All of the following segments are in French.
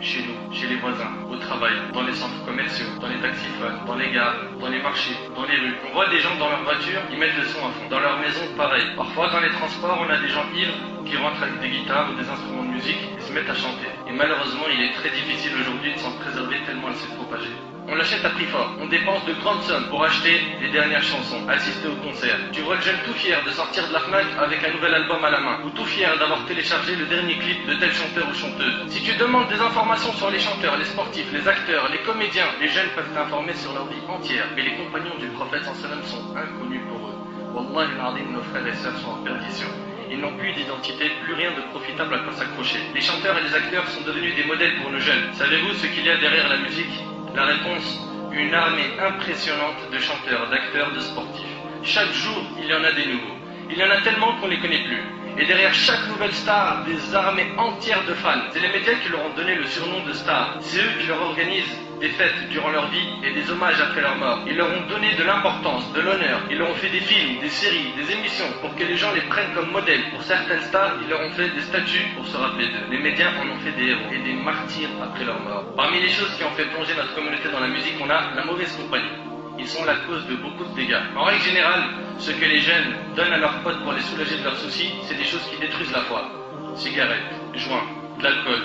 chez nous, chez les voisins, au travail, dans les centres commerciaux, dans les taxiphones, dans les gares, dans les marchés, dans les rues. On voit des gens dans leur voiture, ils mettent le son à fond. Dans leur maison, pareil. Parfois, dans les transports, on a des gens ivres qui rentrent avec des guitares ou des instruments de musique et se mettent à chanter. Et malheureusement, il est très difficile aujourd'hui de s'en préserver tellement elle s'est propagée. On l'achète à prix fort, on dépense de grandes sommes pour acheter les dernières chansons, assister au concert. Tu vois le jeune tout fier de sortir de la FNAC avec un nouvel album à la main, ou tout fier d'avoir téléchargé le dernier clip de tel chanteur ou chanteuse. Si tu demandes des informations sur les chanteurs, les sportifs, les acteurs, les comédiens, les jeunes peuvent t'informer sur leur vie entière, mais les compagnons du prophète sallam sont inconnus pour eux. Wallah al-Azim, nos frères et sœurs sont en perdition. Ils n'ont plus d'identité, plus rien de profitable à quoi s'accrocher. Les chanteurs et les acteurs sont devenus des modèles pour nos jeunes. Savez-vous ce qu'il y a derrière la musique? La réponse, une armée impressionnante de chanteurs, d'acteurs, de sportifs. Chaque jour, il y en a des nouveaux. Il y en a tellement qu'on ne les connaît plus. Et derrière chaque nouvelle star, des armées entières de fans. C'est les médias qui leur ont donné le surnom de star. C'est eux qui leur organisent des fêtes durant leur vie et des hommages après leur mort. Ils leur ont donné de l'importance, de l'honneur. Ils leur ont fait des films, des séries, des émissions pour que les gens les prennent comme modèle. Pour certaines stars, ils leur ont fait des statues pour se rappeler d'eux. Les médias en ont fait des héros et des martyrs après leur mort. Parmi les choses qui ont fait plonger notre communauté dans la musique, on a la mauvaise compagnie. Ils sont la cause de beaucoup de dégâts. En règle générale, ce que les jeunes donnent à leurs potes pour les soulager de leurs soucis, c'est des choses qui détruisent la foi. Cigarettes, joints, de l'alcool,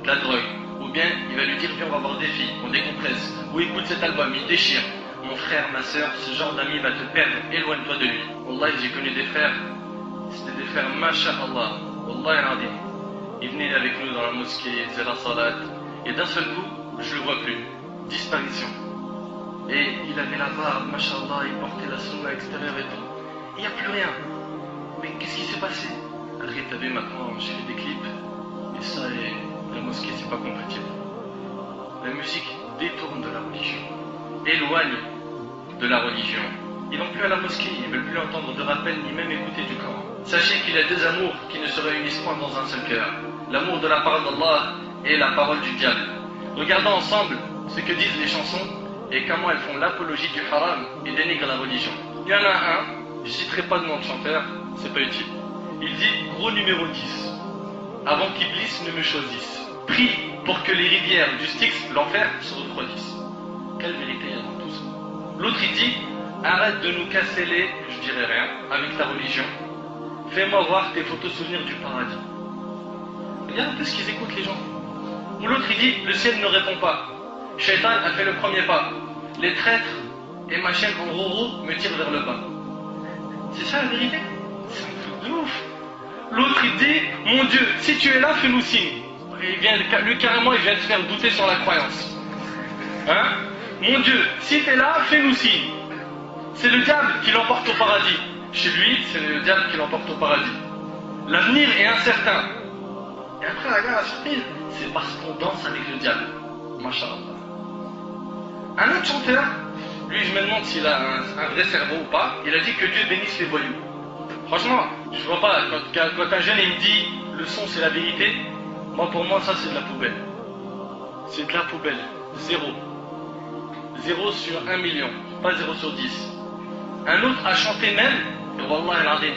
de la drogue. Ou bien, il va lui dire, viens, on va voir des filles, on décompresse. Ou écoute cet album, il déchire. Mon frère, ma soeur, ce genre d'ami va te perdre, éloigne-toi de lui. Wallah, j'ai connu des frères, c'était des frères, masha'Allah. Wallah al-Azim. Ils venaient avec nous dans la mosquée, ils faisaient la salat. Et d'un seul coup, je le vois plus. Disparition. Et il avait la barbe, mashallah, il portait la sunna extérieure et tout. Il n'y a plus rien. Mais qu'est-ce qui s'est passé? Après, t'as vu, maintenant, je fais des clips. Et ça, et la mosquée, c'est pas compatible. La musique détourne de la religion. Éloigne de la religion. Ils n'ont plus à la mosquée, ils ne veulent plus entendre de rappel, ni même écouter du Coran. Sachez qu'il y a deux amours qui ne se réunissent point dans un seul cœur. L'amour de la parole d'Allah et la parole du diable. Regardons ensemble ce que disent les chansons et comment elles font l'apologie du haram et dénigrent la religion. Il y en a un, je ne citerai pas de nom de chanteur, c'est pas utile. Il dit, gros numéro 10, avant qu'Iblis ne me choisisse. Prie pour que les rivières du Styx, l'enfer, se refroidissent. Quelle vérité il y a dans tout ça? L'autre il dit, arrête de nous casser les, je dirais rien, avec ta religion. Fais-moi voir tes photos souvenirs du paradis. Regarde un peu ce qu'ils écoutent les gens. Ou l'autre il dit, le ciel ne répond pas. Shaitan a fait le premier pas. Les traîtres et ma chaîne en roro me tirent vers le bas. C'est ça la vérité? C'est un truc de ouf. L'autre il dit, mon Dieu, si tu es là, fais-nous signe. Lui carrément il vient de se faire douter sur la croyance. Hein? Mon Dieu, si tu es là, fais-nous signe. C'est le diable qui l'emporte au paradis. Chez lui, c'est le diable qui l'emporte au paradis. L'avenir est incertain. Et après, regarde la surprise, c'est parce qu'on danse avec le diable. Masha'Allah. Un autre chanteur, lui je me demande s'il a un vrai cerveau ou pas, il a dit que Dieu bénisse les voyous. Franchement, je vois pas, quand un jeune il me dit le son c'est la vérité, moi pour moi ça c'est de la poubelle. C'est de la poubelle. Zéro. 0 sur 1 million, pas 0 sur 10. Un autre a chanté même, et Wallah al-Azim,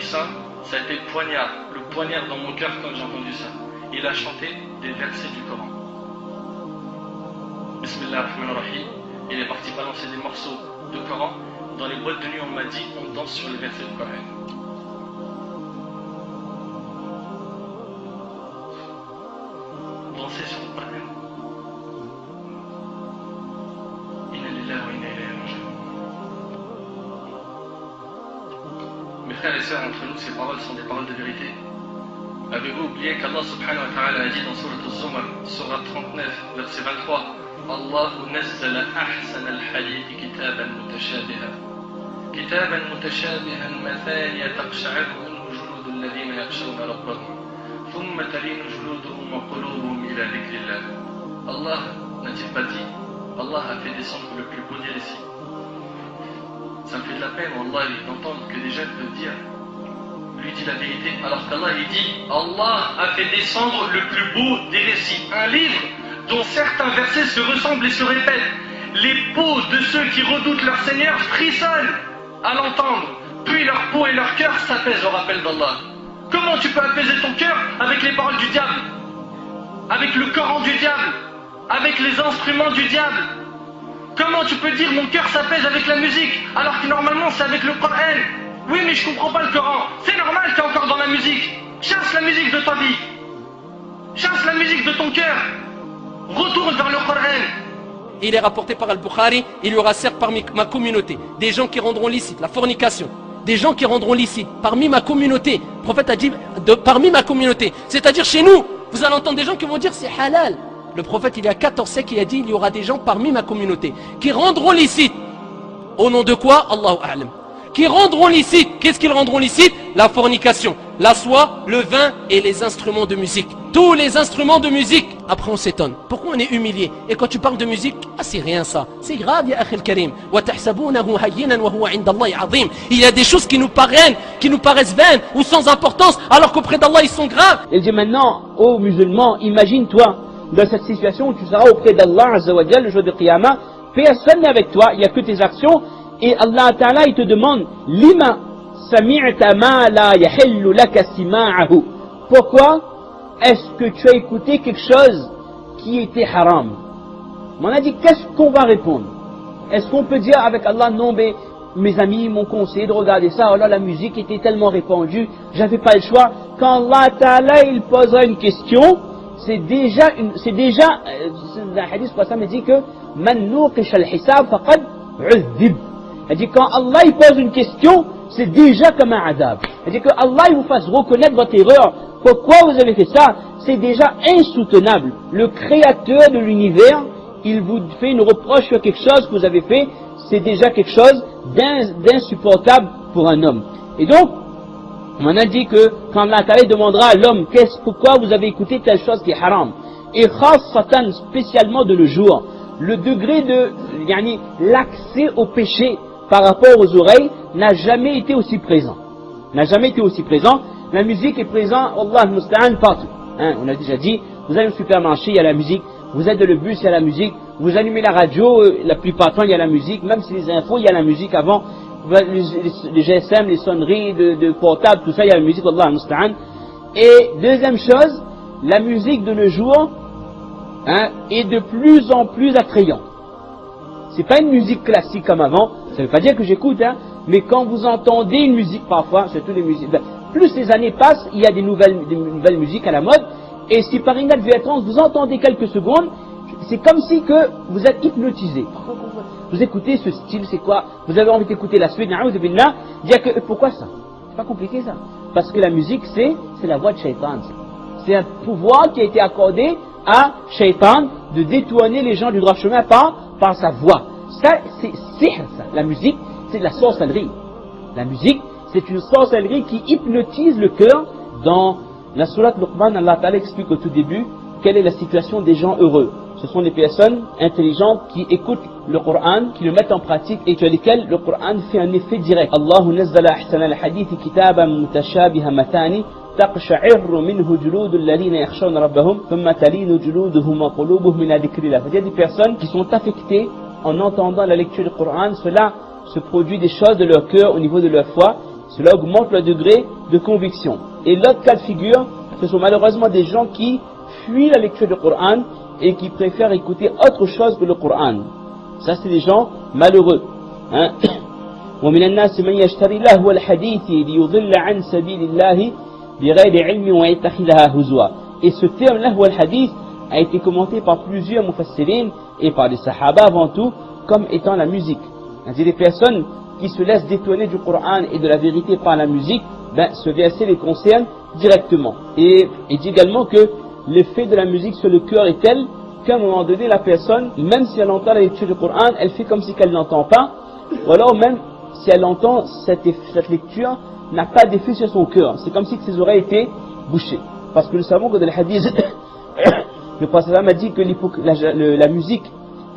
ça a été le poignard dans mon cœur quand j'ai entendu ça. Il a chanté des versets du Coran. Bismillah ar-Rahman ar-Rahim. Il est parti balancer des morceaux de Coran. Dans les boîtes de nuit, on m'a dit, on danse sur les versets du Coran. Danser sur le Coran. Mes frères et sœurs, entre nous, ces paroles sont des paroles de vérité. Avez-vous oublié qu'Allah subhanahu wa ta'ala a dit dans Surat al-Zumar, Surat 39, verset 23, Allahu nazzala ahsana al-hadith kitaban mutashabiha. Kitaban mutashabihan mathaniya taqsha'ru minhu juludu alladhina yakhshawna rabbahum. Thumma talinu juluduhum wa qulubuhum ila dhikrillah. Allah n'a-t-il pas dit, Allah a fait descendre le plus beau des récits. Ça me fait de la peine, Wallah, d'entendre que des jeunes peuvent dire, lui dit la vérité, alors qu'Allah il dit, Allah a fait descendre le plus beau des récits. Un livre dont certains versets se ressemblent et se répètent. Les peaux de ceux qui redoutent leur Seigneur frissonnent à l'entendre, puis leur peau et leur cœur s'apaisent au rappel d'Allah. Comment tu peux apaiser ton cœur avec les paroles du diable, avec le Coran du diable? avec les instruments du diable. Comment tu peux dire mon cœur s'apaise avec la musique alors que normalement c'est avec le Coran? Oui mais je comprends pas le Coran. C'est normal que tu es encore dans la musique. Chasse la musique de ta vie. Chasse la musique de ton cœur. Retourne vers le Coran. Il est rapporté par Al-Bukhari, il y aura certes parmi ma communauté des gens qui rendront licite la fornication, des gens qui rendront licite parmi ma communauté. Le prophète a dit parmi ma communauté, c'est-à-dire chez nous, vous allez entendre des gens qui vont dire c'est halal. Le prophète il y a 14 siècles il a dit il y aura des gens parmi ma communauté qui rendront licite. Au nom de quoi? Allahu a'lam. Qui rendront licite. Qu'est-ce qu'ils rendront licite? La fornication, la soie, le vin et les instruments de musique. Tous les instruments de musique. Après on s'étonne. Pourquoi on est humilié? Et quand tu parles de musique, ah c'est rien ça. C'est grave ya akhi al-karim. Il y a des choses qui nous paraissent vaines ou sans importance alors qu'auprès d'Allah ils sont graves. Il dit maintenant aux musulmans, imagine-toi dans cette situation où tu seras auprès d'Allah Azza wa Jalla le jour de Qiyamah, personne n'est avec toi, il n'y a que tes actions. Et Allah Ta'ala il te demande Lima sami'ta ma la yahillu laka sima'ahu. Pourquoi est-ce que tu as écouté quelque chose qui était haram? On a dit qu'est-ce qu'on va répondre? Est-ce qu'on peut dire avec Allah non mais mes amis m'ont conseillé de regarder ça, oh là la musique était tellement répandue, j'avais pas le choix. Quand Allah Ta'ala il posera une question, c'est déjà le hadith quoi ça me dit que man nuqish al-hisab faqad u'dhib. Elle dit quand Allah il pose une question, c'est déjà comme un adab. Elle dit que Allah il vous fasse reconnaître votre erreur. Pourquoi vous avez fait ça? C'est déjà insoutenable. Le créateur de l'univers, il vous fait une reproche sur quelque chose que vous avez fait, c'est déjà quelque chose d'insupportable pour un homme. Et donc, on a dit que quand Allah demandera à l'homme pourquoi vous avez écouté telle chose qui est haram, et khassatan spécialement de le jour, le degré de l'accès au péché par rapport aux oreilles n'a jamais été aussi présent. N'a jamais été aussi présent. La musique est présente, Allah al-Musta'an, partout. On a déjà dit, vous allez au supermarché, il y a la musique. Vous êtes dans le bus, il y a la musique. Vous allumez la radio, la plupart du temps, il y a la musique. Même si les infos, il y a la musique avant. Les GSM, les sonneries de portable, tout ça, il y a la musique, Allah al-Musta'an. Et deuxième chose, la musique de nos jours est de plus en plus attrayante. C'est pas une musique classique comme avant. Ça veut pas dire que j'écoute, mais quand vous entendez une musique parfois, surtout les musiques, plus les années passent, il y a des nouvelles musiques à la mode, et si par inadvertance vous entendez quelques secondes, c'est comme si que vous êtes hypnotisé. Vous écoutez ce style, c'est quoi? Vous avez envie d'écouter la suite, na'oudhu billah, dire que pourquoi ça? C'est pas compliqué ça. Parce que la musique c'est la voix de Shaitan. C'est un pouvoir qui a été accordé à Shaitan de détourner les gens du droit chemin par sa voix. Ça, c'est sihr, ça. La musique, c'est de la sorcellerie. La musique, c'est une sorcellerie qui hypnotise le cœur. Dans la sourate Luqman, Allah Ta'ala explique au tout début quelle est la situation des gens heureux. Ce sont des personnes intelligentes qui écoutent le Coran, qui le mettent en pratique et sur lesquelles le Coran fait un effet direct. Allahu nazzala ahsana al-hadithi kitaban mutashabiha matani taqsha'irru minhu juludul ladhina yakhshawna rabbahum thumma talinu juluduhum wa qulubuhum min dhikrillah. Il y a des personnes qui sont affectées en entendant la lecture du Coran, cela se produit des choses de leur cœur au niveau de leur foi, cela augmente leur degré de conviction. Et l'autre cas de figure, ce sont malheureusement des gens qui fuient la lecture du Coran et qui préfèrent écouter autre chose que le Coran. Ça c'est des gens malheureux. ومن الناس من يشتري لهو الحديث ليضل عن سبيل الله بغير علم ويتخذها هزوا. Et ce terme lahwa al-hadith a été commenté par plusieurs mufassirin et par les sahaba avant tout comme étant la musique. C'est des personnes qui se laissent détourner du Coran et de la vérité par la musique, ce verset les concerne directement. Et il dit également que l'effet de la musique sur le cœur est tel qu'à un moment donné la personne, même si elle entend la lecture du Coran, elle fait comme si elle n'entend pas, ou alors même si elle entend cette lecture n'a pas d'effet sur son cœur. C'est comme si ses oreilles étaient bouchées. Parce que nous savons que dans le hadith, le prophète a dit que la musique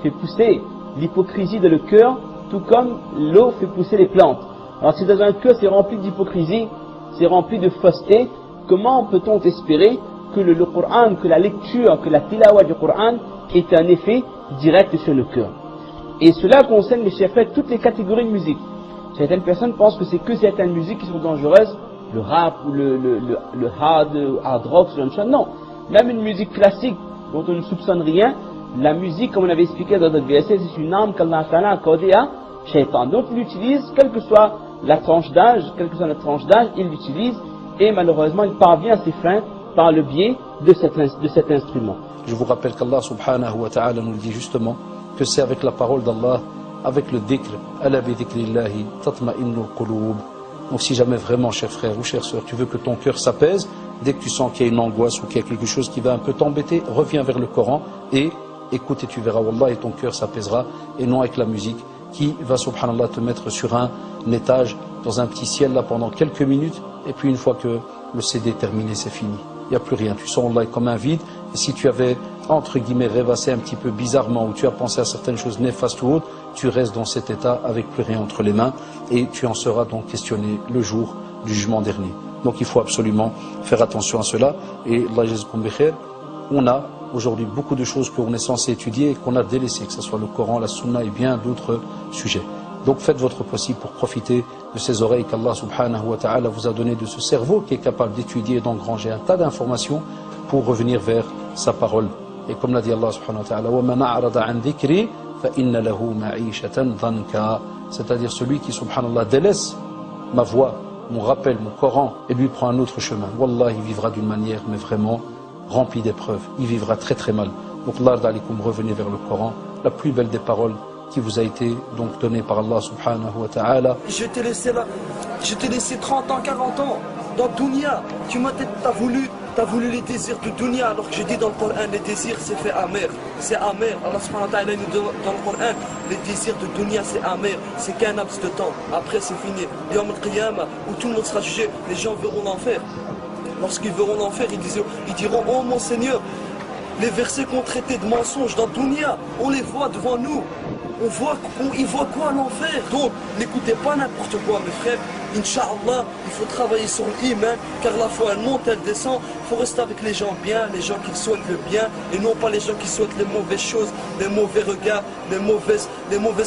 fait pousser l'hypocrisie dans le cœur, tout comme l'eau fait pousser les plantes. Alors si dans un cœur c'est rempli d'hypocrisie, c'est rempli de fausseté, comment peut-on espérer que le Coran, que la lecture, que la tilawa du Coran ait un effet direct sur le cœur? Et cela concerne les chefs, toutes les catégories de musique. Certaines personnes pensent que c'est que certaines musiques qui sont dangereuses, le rap ou le hard rock, ce genre de choses. Non, même une musique classique dont on ne soupçonne rien, La musique, comme on avait expliqué dans notre verset, c'est une arme qu'Allah Ta'ala a accordée à Shaitan. Donc il l'utilise, quelle que soit la tranche d'âge, il l'utilise et malheureusement il parvient à ses fins par le biais de cet instrument. Je vous rappelle qu'Allah subhanahu wa ta'ala nous dit justement que c'est avec la parole d'Allah, avec le dhikr, ala bi dhikrillahi tatma'innul qulub. Donc si jamais vraiment, cher frère ou chère sœur, tu veux que ton cœur s'apaise, dès que tu sens qu'il y a une angoisse ou qu'il y a quelque chose qui va un peu t'embêter, reviens vers le Coran et écoute et tu verras, wallah, et ton cœur s'apaisera, et non avec la musique qui va, subhanallah, te mettre sur un étage, dans un petit ciel là pendant quelques minutes, et puis une fois que le CD est terminé, c'est fini. Il n'y a plus rien, tu sens Allah comme un vide, et si tu avais, entre guillemets, rêvassé un petit peu bizarrement, ou tu as pensé à certaines choses néfastes ou autres, tu restes dans cet état avec plus rien entre les mains, et tu en seras donc questionné le jour du jugement dernier. Donc il faut absolument faire attention à cela, et Allah yazkoum bikhair, on a aujourd'hui beaucoup de choses qu'on est censé étudier et qu'on a délaissées, que ce soit le Coran, la Sunna et bien d'autres sujets. Donc faites votre possible pour profiter de ces oreilles qu'Allah subhanahu wa ta'ala vous a donné, de ce cerveau qui est capable d'étudier et d'engranger un tas d'informations pour revenir vers sa parole. Et comme l'a dit Allah subhanahu wa ta'ala, وَمَنْ أَعْرَضَ عَنْ ذِكْرِي فَإِنَّ لَهُ مَعِيشَةً ضَنْكًا. C'est-à-dire celui qui subhanallah délaisse ma voix, mon rappel, mon Coran, et lui prend un autre chemin. Wallah, il vivra d'une manière, mais vraiment remplie d'épreuves. Il vivra très très mal. Donc, Allah d'alikum, revenez vers le Coran, la plus belle des paroles qui vous a été donc donnée par Allah subhanahu wa ta'ala. Je t'ai laissé 30 ans, 40 ans dans Dunya. T'as voulu les désirs de Dunya, alors que je dis dans le Coran, les désirs c'est fait amer. C'est amer. Allah subhanahu wa ta'ala nous dit dans le Coran, les désirs de Dunya c'est amer. C'est qu'un laps de temps. Après c'est fini. Yawm al-Qiyamah, où tout le monde sera jugé, les gens verront l'enfer. Lorsqu'ils verront l'enfer, ils diront, oh mon Seigneur, les versets qu'on traitait de mensonges dans Dunya, on les voit devant nous. Ils voient quoi l'enfer? Donc n'écoutez pas n'importe quoi mes frères. Inch'Allah, il faut travailler sur l'iman, car la foi elle monte, elle descend. Il faut rester avec les gens bien, les gens qui souhaitent le bien, et non pas les gens qui souhaitent les mauvaises choses, les mauvais regards, les mauvaises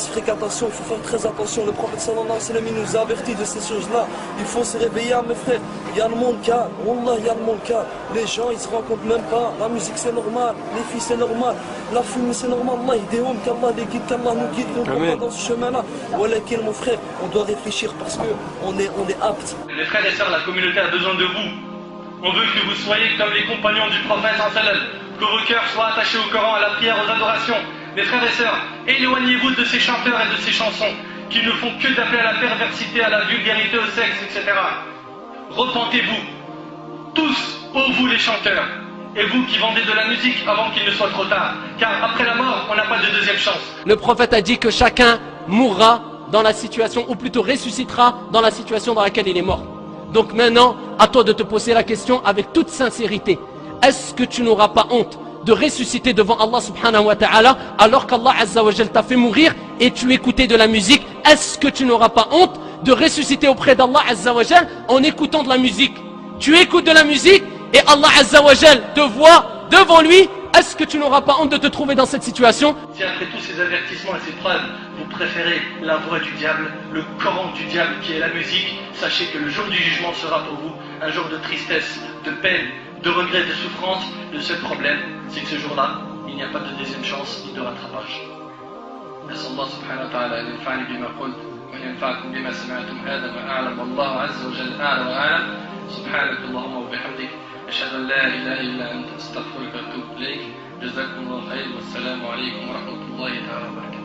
fréquentations. Il faut faire très attention. Le prophète sallallahu alayhi wa sallam il nous a avertis de ces choses-là. Il faut se réveiller mes frères. Il y a le monde calme, wallah, il y a le monde calme. Les gens ils se rendent compte même pas. La musique c'est normal, les filles c'est normal, la fumée c'est normal. Allah il déhomme qu'Allah les guide, qu'Allah nous guide, qu'on pas dans ce chemin-là. Voilà quel mon frère, on doit réfléchir parce que on est apte. Les frères et sœurs, la communauté a besoin de vous. On veut que vous soyez comme les compagnons du prophète sallallahu, que vos cœurs soient attachés au Coran, à la prière, aux adorations. Les frères et sœurs, éloignez-vous de ces chanteurs et de ces chansons qui ne font que d'appeler à la perversité, à la vulgarité, au sexe, etc. Repentez-vous, tous, ô vous les chanteurs, et vous qui vendez de la musique avant qu'il ne soit trop tard, car après la mort, on n'a pas de deuxième chance. Le prophète a dit que chacun mourra dans la situation, ou plutôt ressuscitera dans la situation dans laquelle il est mort. Donc maintenant, à toi de te poser la question avec toute sincérité. Est-ce que tu n'auras pas honte de ressusciter devant Allah subhanahu wa ta'ala alors qu'Allah azza wa jal t'a fait mourir et tu écoutais de la musique? Est-ce que tu n'auras pas honte de ressusciter auprès d'Allah azza wa jal en écoutant de la musique? Tu écoutes de la musique et Allah azza wa jal te voit devant lui. Est-ce que tu n'auras pas honte de te trouver dans cette situation? Si après tous ces avertissements et ces preuves, vous préférez la voix du diable, le Coran du diable qui est la musique, sachez que le jour du jugement sera pour vous un jour de tristesse, de peine, de regret, de souffrance. Le seul problème, c'est que ce jour-là, il n'y a pas de deuxième chance ni de rattrapage. نسأل الله سبحانه وتعالى أن ينفعني بما قلت وأن ينفعكم بما سمعتم. هذا ما أعلم والله عز وجل أعلى وأعلم. سبحانك اللهم وبحمدك أشهد أن لا إله إلا أنت أستغفرك وأتوب إليك. جزاكم الله خير والسلام عليكم ورحمة الله تعالى وبركاته.